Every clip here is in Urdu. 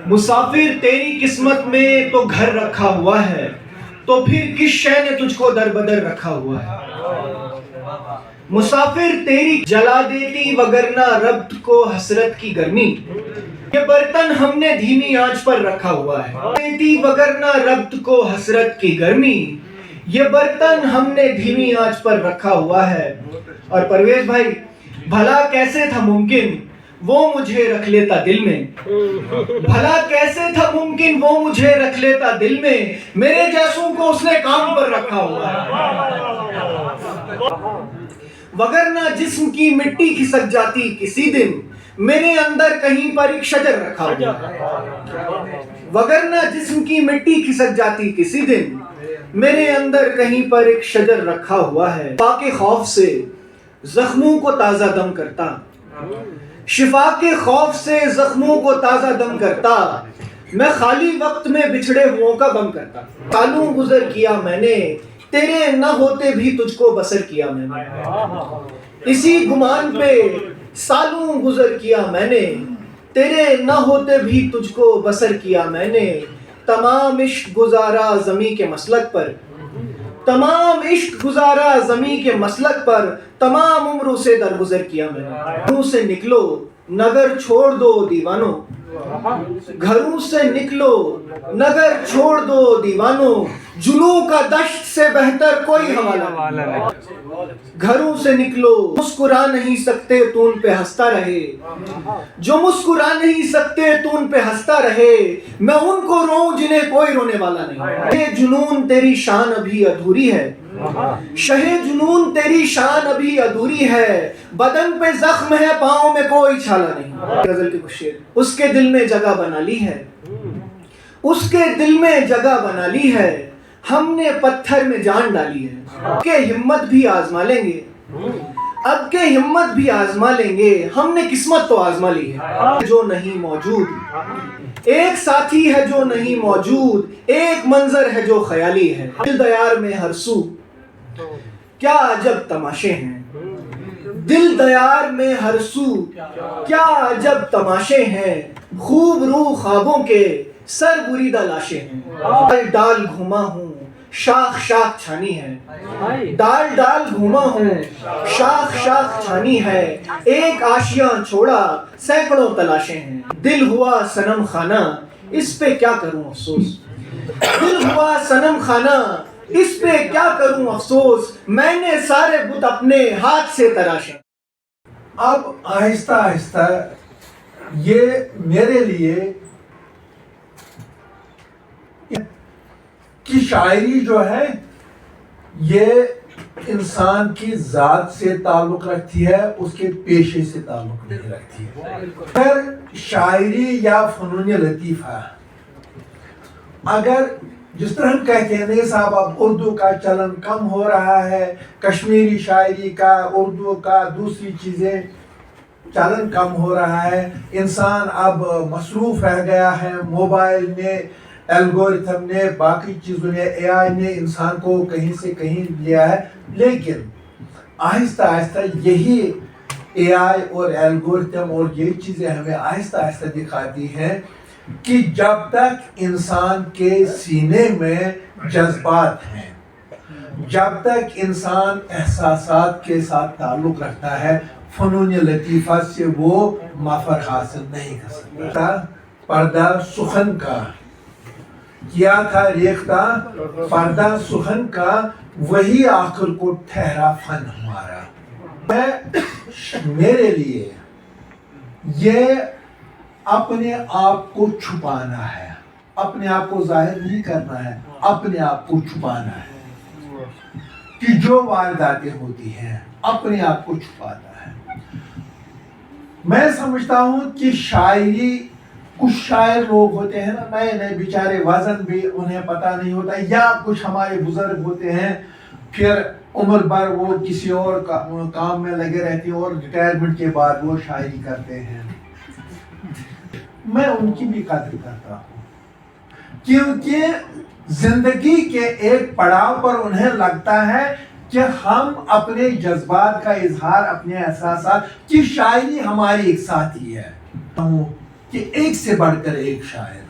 مسافر تیری قسمت میں تو گھر رکھا ہوا ہے، تو پھر کس شے نے تجھ کو در بدر رکھا ہوا ہے؟ مسافر تیری جلا دیتی وگرنہ ربط کو حسرت کی گرمی، یہ برتن ہم نے دھیمی آنچ پر رکھا ہوا ہے، دیتی وگرنہ ربط کو حسرت کی گرمی، یہ برتن ہم نے دھیمی آنچ پر رکھا ہوا ہے۔ اور پرویز بھائی، بھلا کیسے تھا ممکن وہ مجھے رکھ لیتا دل میں، بھلا کیسے تھا ممکن وہ مجھے رکھ لیتا دل میں، میرے جیسوں کو اس نے کام پر رکھا ہوا ہے۔ وگرنہ جسم کی مٹی کھسک جاتی کسی دن، میرے اندر کہیں پر ایک شجر رکھا ہوا ہے۔ وگرنہ جسم کی مٹی کھسک جاتی کسی دن، میرے اندر کہیں پر ایک شجر رکھا ہوا ہے۔ شفا کے خوف سے زخموں کو تازہ دم کرتا، شفا کے خوف سے زخموں کو تازہ دم کرتا، میں خالی وقت میں بچھڑے ہوں کا غم کرتا۔ سالوں گزر کیا میں نے، تیرے نہ ہوتے بھی تجھ کو بسر کیا میں نے، اسی گمان پہ سالوں گزر کیا میں نے، تیرے نہ ہوتے بھی تجھ کو بسر کیا میں نے، تمام عشق گزارا زمیں کے مسلک پر، تمام عشق گزارا زمیں کے مسلک پر، تمام عمروں سے درگزر کیا میں نے۔ گھروں سے نکلو نگر چھوڑ دو دیوانوں، گھروں سے نکلو نگر چھوڑ دو دیوانوں، جنوں کا دشت سے بہتر کوئی حوالہ نہیں۔ گھروں سے نکلو مسکرا نہیں سکتے تو ان پہ ہنستا رہے، جو مسکرا نہیں سکتے تو ان پہ ہنستا رہے، میں ان کو روں جنہیں کوئی رونے والا نہیں۔ یہ جنون تیری شان ابھی ادھوری ہے، شہ جنون تیری شان ابھی ادھوری ہے، بدن پہ زخم ہے پاؤں میں کوئی چھالا نہیں۔ غزل کے کچھ شعر۔ اس کے دل میں جگہ بنا لی ہے، اس کے دل میں جگہ بنا لی ہے، ہم نے پتھر میں جان ڈالی ہے، اب کے ہمت بھی آزما لیں گے، اب کے ہمت بھی آزما لیں گے، ہم نے قسمت تو آزما لی ہے۔ جو نہیں موجود ایک ساتھی ہے، جو نہیں موجود ایک منظر ہے جو خیالی ہے، دل دیار میں ہر سو کیا عجب تماشے ہیں، دل دیار میں ہر سو کیا عجب تماشے ہیں، خوب رو خوابوں کے سر بریدہ لاشیں ہیں، ڈال ڈال گھوما ہوں شاخ شاخ چھانی ہے، ڈال ڈال گھوما ہوں شاخ شاخ چھانی ہے، ایک آشیاں چھوڑا سینکڑوں تلاشیں ہیں، دل ہوا صنم خانہ اس پہ کیا کروں افسوس، دل ہوا صنم خانہ اس پہ کیا کروں افسوس، میں نے سارے بت اپنے ہاتھ سے تراشے۔ اب آہستہ آہستہ یہ میرے لیے کہ شاعری جو ہے یہ انسان کی ذات سے تعلق رکھتی ہے، اس کے پیشے سے تعلق نہیں رکھتی ہے۔ اگر شاعری یا فنون لطیفہ، اگر جس طرح ہم کہتے ہیں نہیں صاحب اب اردو کا چلن کم ہو رہا ہے، کشمیری شاعری کا، اردو کا، دوسری چیزیں چلن کم ہو رہا ہے، انسان اب مصروف رہ گیا ہے، موبائل نے، الگورتھم نے، باقی چیزوں نے، اے آئی نے انسان کو کہیں سے کہیں لیا ہے، لیکن آہستہ آہستہ یہی اے آئی اور الگورتھم اور یہی چیزیں ہمیں آہستہ آہستہ دکھاتی ہیں کہ جب تک انسان کے سینے میں جذبات ہیں، جب تک انسان احساسات کے ساتھ تعلق رکھتا ہے، فنون لطیفہ سے وہ مفر حاصل نہیں کر سکتا۔ پردہ سخن کا کیا تھا ریختہ، پردہ سخن کا وہی آخر کو ٹھہرا فن ہمارا۔ میرے لیے یہ اپنے آپ کو چھپانا ہے، اپنے آپ کو ظاہر نہیں کرنا ہے، اپنے آپ کو چھپانا ہے، کہ جو وارداتیں ہوتی ہیں اپنے آپ کو چھپاتا ہے۔ میں سمجھتا ہوں کہ شاعری، کچھ شاعر لوگ ہوتے ہیں نا نئے نئے بیچارے، وزن بھی انہیں پتہ نہیں ہوتا، یا کچھ ہمارے بزرگ ہوتے ہیں پھر عمر بھر وہ کسی اور کام میں لگے رہتے ہیں اور ریٹائرمنٹ کے بعد وہ شاعری کرتے ہیں، میں ان کی بھی قدر کرتا ہوں، کیونکہ زندگی کے ایک پڑاؤ پر انہیں لگتا ہے کہ ہم اپنے جذبات کا اظہار، اپنے احساسات کی شاعری ہماری ایک ساتھی ہے۔ کہ ایک سے بڑھ کر ایک شاعر.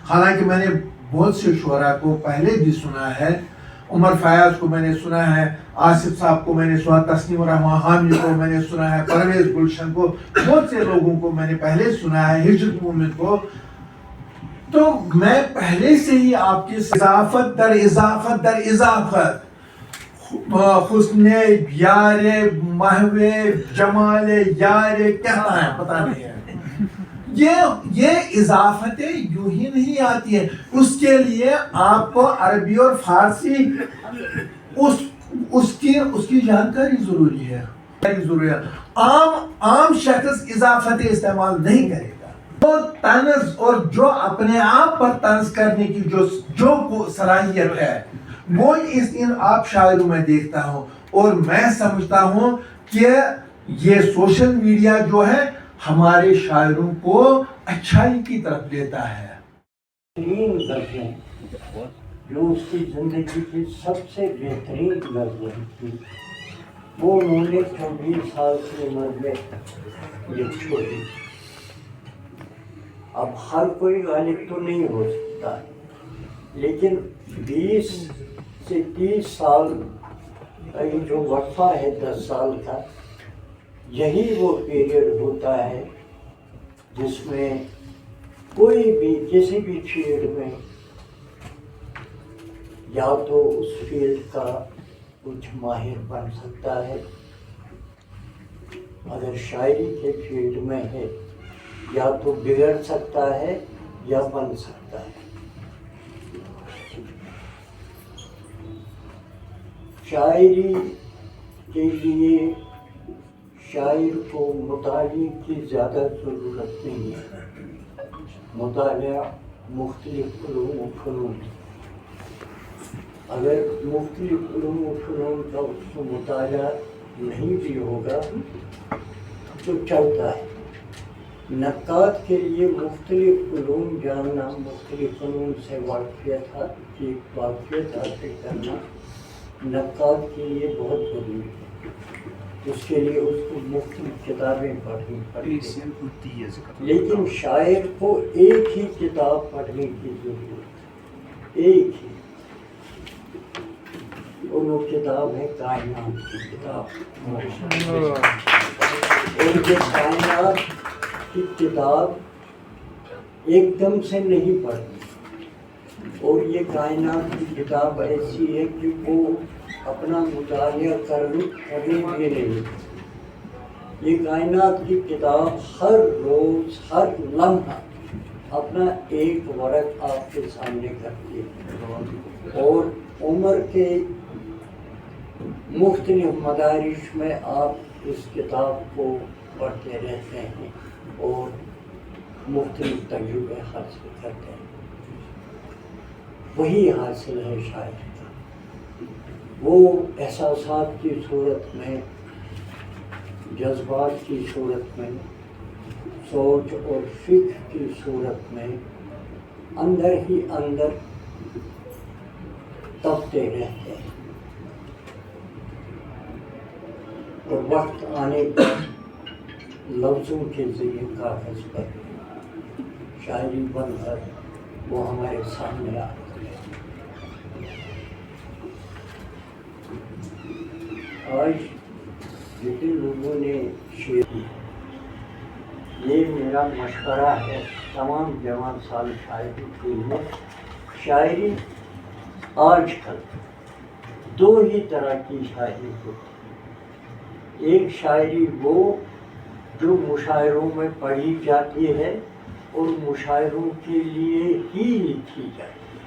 حالانکہ میں نے بہت سے شعراء کو پہلے بھی سنا ہے. عمر فیاض کو میں نے سنا ہے, آصف صاحب کو میں نے سنا, تسنیم الرحمن حامی کو میں نے سنا ہے, پرویز گلشن کو, بہت سے لوگوں کو میں نے پہلے سنا ہے, ہجرت مومن کو. تو میں پہلے سے ہی آپ کی اضافت در اضافت در اضافت, حسن یار محو جمال یار کہتا ہے پتہ نہیں ہے. یہ اضافتیں یوں ہی نہیں آتی ہیں. اس کے لیے آپ کو عربی اور فارسی اس کی جانکاری ضروری ہے. عام شخص اضافتیں استعمال نہیں کرے گا. وہ طنز اور جو اپنے آپ پر طنز کرنے کی جو صلاحیت ہے وہ ان آپ شاعروں میں دیکھتا ہوں. اور میں سمجھتا ہوں کہ یہ سوشل میڈیا جو ہے ہمارے شاعروں کو اچھائی کی طرف لیتا ہے. بہترین غزلیں جو اس کی زندگی کی سب سے بہترین غزلیں تھی وہ انہوں نے 24 سال کی عمر میں یہ چھوڑی. اب ہر کوئی غالب تو نہیں ہو سکتا, لیکن 20 سے 30 سال کا یہ جو وقفہ ہے 10 سال کا, یہی وہ پیریڈ ہوتا ہے جس میں کوئی بھی کسی بھی فیلڈ میں یا تو اس فیلڈ کا کچھ ماہر بن سکتا ہے, اگر شاعری کے فیلڈ میں ہے یا تو بگڑ سکتا ہے یا بن سکتا ہے. شاعری کے لیے شاعر کو مطالعے کی زیادہ ضرورت نہیں ہے. مطالعہ مختلف علوم و فنون, اگر مختلف علوم و فنون کا اس کو مطالعہ نہیں بھی ہوگا تو چلتا ہے. نقاد کے لیے مختلف علوم جاننا, مختلف فنون سے واقفیت حاصل کرنا نقاد کے لیے بہت ضروری ہے. اس کے لیے اس کو مختلف کتابیں پڑھنی پڑتی ہیں, لیکن شاعر کو ایک ہی کتاب پڑھنے کی ضرورت ہے, ایک ہی. اور وہ کتاب ہے کائنات کی کتاب. اور یہ کائنات کی کتاب ایک دم سے نہیں پڑھنی, اور یہ کائنات کی کتاب ایسی ہے کہ وہ اپنا مطالعہ کرنے بھی نہیں. یہ کائنات کی کتاب ہر روز ہر لمحہ اپنا ایک ورق آپ کے سامنے کرتی ہے, اور عمر کے مختلف مدارج میں آپ اس کتاب کو پڑھتے رہتے ہیں اور مختلف تجربے حاصل کرتے ہیں. وہی حاصل ہے شاعر کا. وہ احساسات کی صورت میں, جذبات کی صورت میں, سوچ اور فکر کی صورت میں اندر ہی اندر تپتے رہتے ہیں, اور وقت آنے پر لفظوں کے ذریعے کاغذ پر شاعری بن کر وہ ہمارے سامنے آتی ہے. آج جتنے لوگوں نے شعر کی, یہ میرا مشورہ ہے تمام جوان سال شاعری کے لیے. شاعری آج کل دو ہی طرح کی شاعری ہوتی ہے. ایک شاعری وہ جو مشاعروں میں پڑھی جاتی ہے اور مشاعروں کے لیے ہی لکھی جاتی ہے,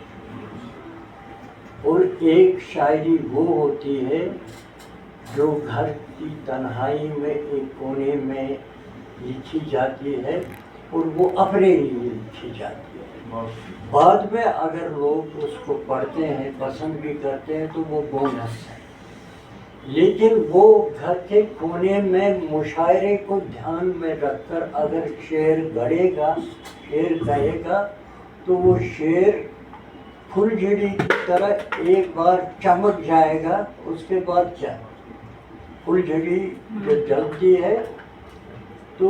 اور ایک شاعری وہ ہوتی ہے جو گھر کی تنہائی میں ایک کونے میں لکھی جاتی ہے اور وہ اپنے لیے لکھی جاتی ہے. بعد میں اگر لوگ اس کو پڑھتے ہیں, پسند بھی کرتے ہیں تو وہ بونس ہے, لیکن وہ گھر کے کونے میں مشاعرے کو دھیان میں رکھ کر اگر شعر گڑے گا, شعر کہے گا, تو وہ شعر پھل جھڑی کی طرح ایک بار چمک جائے گا. اس کے بعد کیا, پھل جھڑی جو جلتی ہے تو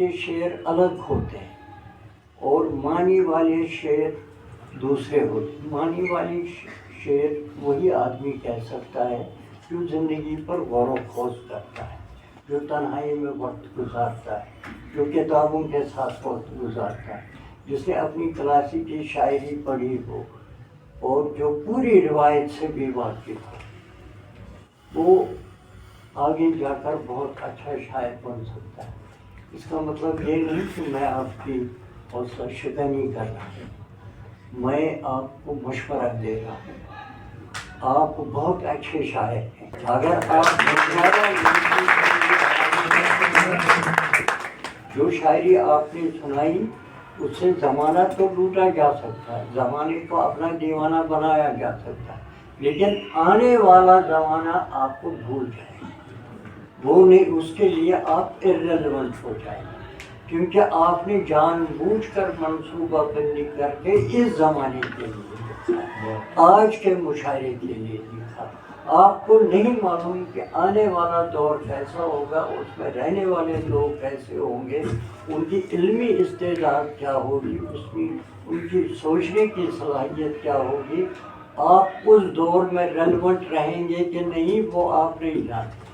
کے شعر الگ ہوتے ہیں اور معنی والے شعر دوسرے ہوتے ہیں. معنی والی شعر وہی آدمی کہہ سکتا ہے جو زندگی پر غور و خوض کرتا ہے, جو تنہائی میں وقت گزارتا ہے, جو کتابوں کے ساتھ وقت گزارتا ہے, جس نے اپنی کلاسیکی شاعری پڑھی ہو اور جو پوری روایت سے بھی واقف ہو, وہ آگے جا کر بہت اچھا شاعر بن سکتا ہے. اس کا مطلب یہ نہیں کہ میں آپ کی حوصلہ شکنی کر رہا ہوں, میں آپ کو مشورہ دے رہا ہوں. آپ بہت اچھے شاعر ہیں. اگر آپ جو شاعری آپ نے سنائی اس سے زمانہ تو لوٹا جا سکتا ہے, زمانے کو اپنا دیوانہ بنایا جا سکتا ہے, لیکن آنے والا زمانہ آپ کو بھول جائے گا. وہ نہیں, اس کے لیے آپ irrelevant ہو جائیں گے, کیونکہ آپ نے جان بوجھ کر منصوبہ بندی کر کے اس زمانے کے لیے لکھا, آج کے مشاعرے کے لیے لکھا. آپ کو نہیں معلوم کہ آنے والا دور کیسا ہوگا, اس میں رہنے والے لوگ کیسے ہوں گے, ان کی علمی استعداد کیا ہوگی, اس کی ان کی سوچنے کی صلاحیت کیا ہوگی. آپ اس دور میں ریلیونٹ رہیں گے کہ نہیں وہ آپ نہیں جانتے.